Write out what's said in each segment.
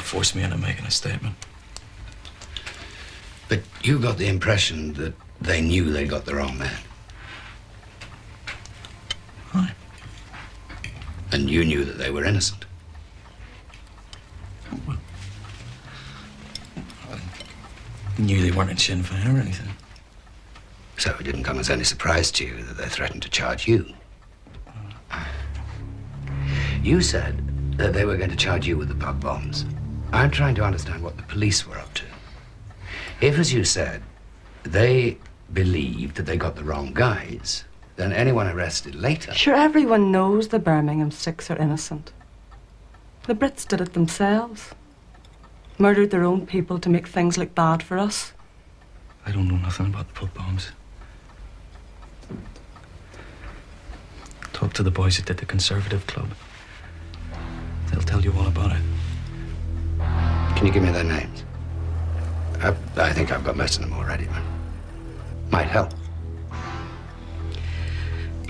force me into making a statement. But you got the impression that they knew they got the wrong man. Aye. And you knew that they were innocent. Oh, well, I knew they weren't in Sinn Féin or anything. So it didn't come as any surprise to you that they threatened to charge you. You said that they were going to charge you with the pub bombs. I'm trying to understand what the police were up to. If, as you said, they believed that they got the wrong guys, then anyone arrested later... Sure, everyone knows the Birmingham Six are innocent. The Brits did it themselves. Murdered their own people to make things look bad for us. I don't know nothing about the pub bombs. Talk to the boys that did the Conservative Club. They'll tell you all about it. Can you give me their names? I think I've got most of them already, but might help.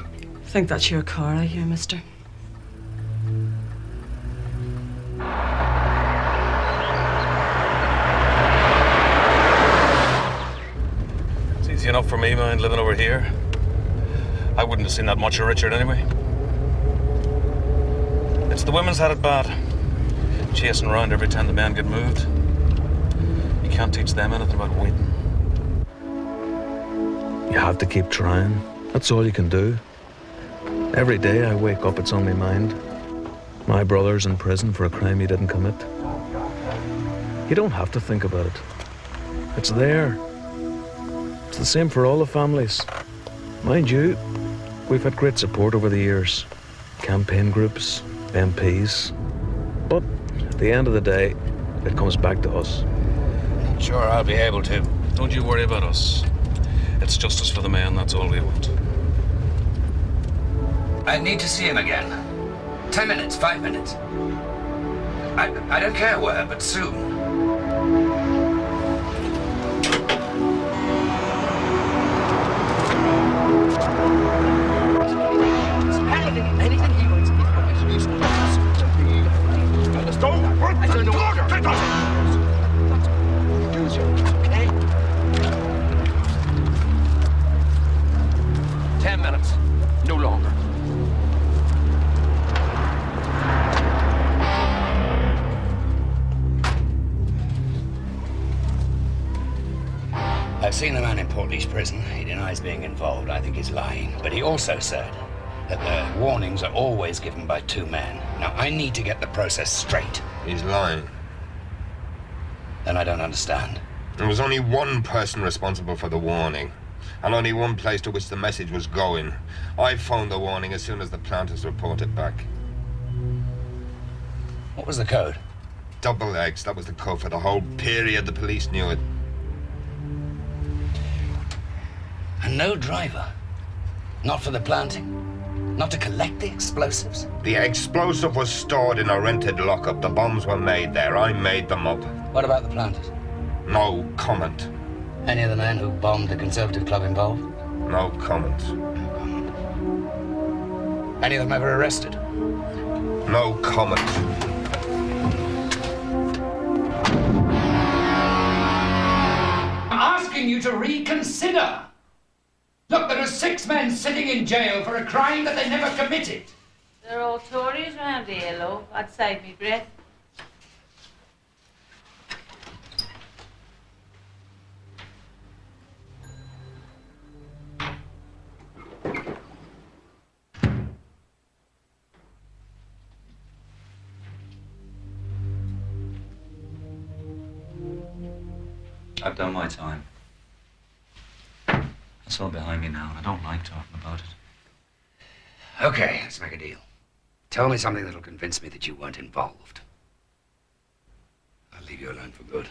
I think that's your car I hear, mister. It's easy enough for me, mind, living over here. I wouldn't have seen that much of Richard anyway. It's the women's had it bad. Chasing around every time the men get moved. You can't teach them anything about waiting. You have to keep trying. That's all you can do. Every day I wake up, it's on my mind. My brother's in prison for a crime he didn't commit. You don't have to think about it. It's there. It's the same for all the families. Mind you, we've had great support over the years. Campaign groups, MPs. But at the end of the day, it comes back to us. Sure, I'll be able to. Don't you worry about us. It's justice for the men, that's all we want. I need to see him again. 10 minutes, 5 minutes. I don't care where, but soon. Anything he wants, he's got his reason. Don't work! I don't know. Do as you want, okay? 10 minutes, no longer. I've seen the man in Portlaoise prison. He denies being involved. I think he's lying. But he also said that the warnings are always given by 2 men. Now, I need to get the process straight. He's lying. Then I don't understand. There was only one person responsible for the warning, and only one place to which the message was going. I phoned the warning as soon as the planters reported back. What was the code? Double X, that was the code for the whole period. The police knew it. And no driver? Not for the planting? Not to collect the explosives? The explosive was stored in a rented lockup. The bombs were made there. I made them up. What about the planters? No comment. Any of the men who bombed the Conservative Club involved? No comment. No comment. Any of them ever arrested? No comment. I'm asking you to reconsider. Look, there are 6 men sitting in jail for a crime that they never committed. They're all Tories round here, love. I'd save me breath. I've done my time. It's all behind me now, and I don't like talking about it. Okay, let's make a deal. Tell me something that'll convince me that you weren't involved. I'll leave you alone for good.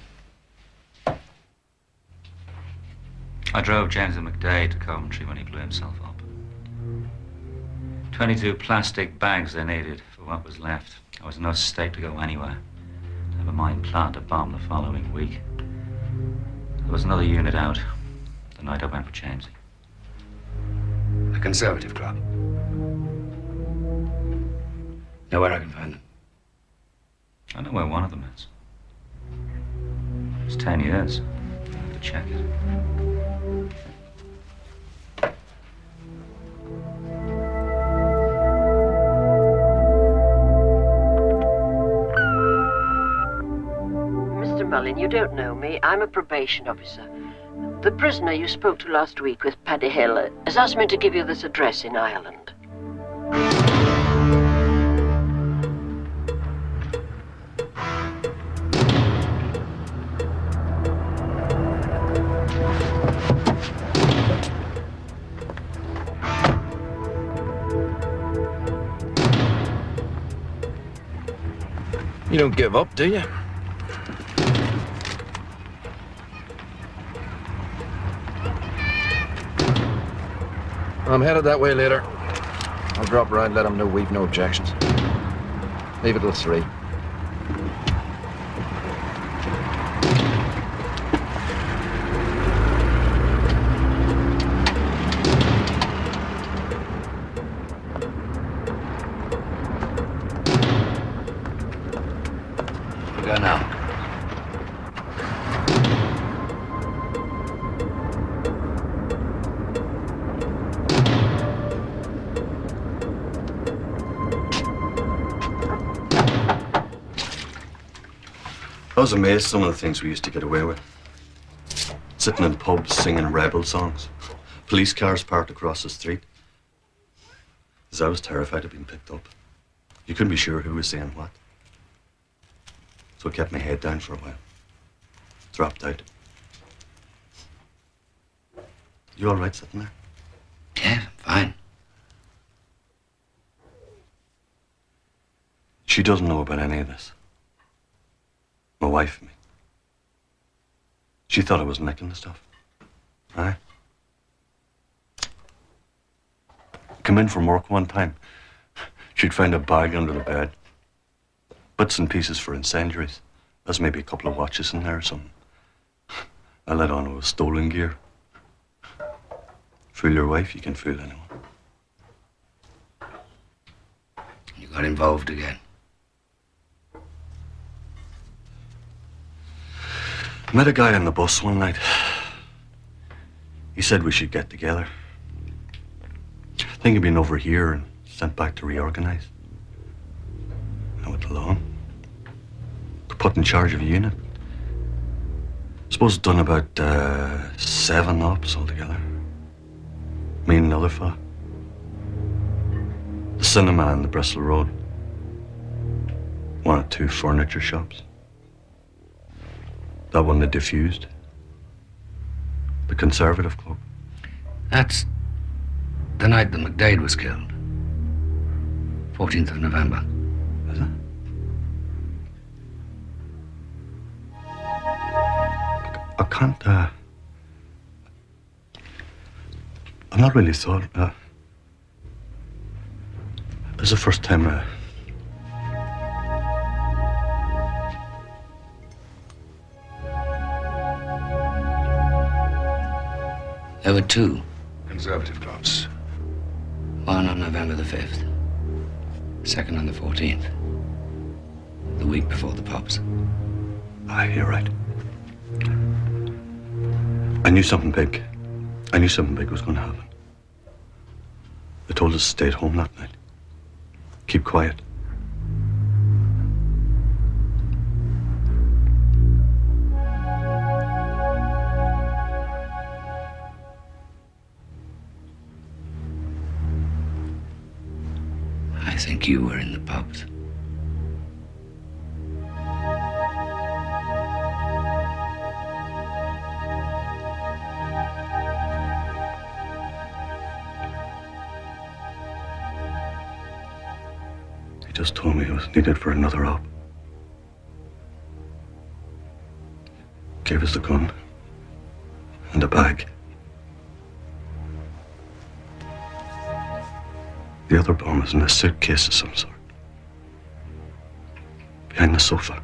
I drove James and McDade to Coventry when he blew himself up. 22 plastic bags they needed for what was left. I was in no state to go anywhere. Never mind plant a bomb the following week. There was another unit out the night I went for Jamesy. The Conservative Club. Know where I can find them? I know where one of them is. It's 10 years. I have to check it. Mr. Mullin, you don't know me. I'm a probation officer. The prisoner you spoke to last week with Paddy Hill has asked me to give you this address in Ireland. You don't give up, do you? I'm headed that way later. I'll drop round, let him know we've no objections. Leave it till 3. Go now. I was amazed some of the things we used to get away with. Sitting in pubs singing rebel songs. Police cars parked across the street. As I was terrified of being picked up. You couldn't be sure who was saying what. So I kept my head down for a while. Dropped out. You all right sitting there? Yeah, fine. She doesn't know about any of this. My wife and me. She thought I was nicking the stuff. Aye. Come in from work one time. She'd found a bag under the bed. Bits and pieces for incendiaries. There's maybe a couple of watches in there or something. I let on it was stolen gear. Fool your wife, you can fool anyone. You got involved again. Met a guy on the bus one night. He said we should get together. I think he'd been over here and sent back to reorganize. I went along. Put in charge of a unit. Suppose done about 7 ops altogether. Me and another fella. The cinema on the Bristol Road. 1 or 2 furniture shops. That one they diffused. The Conservative Club. That's the night that McDade was killed. 14th of November. Is it? I can't, I've not really thought, this is the first time, There were 2. Conservative clubs. One on November the 5th. Second on the 14th. The week before the pops. Aye, you're right. I knew something big. I knew something big was going to happen. They told us to stay at home that night. Keep quiet. I think you were in the pubs. He just told me he was needed for another op. Gave us the gun and a bag. The other bomb was in a suitcase of some sort. Behind the sofa.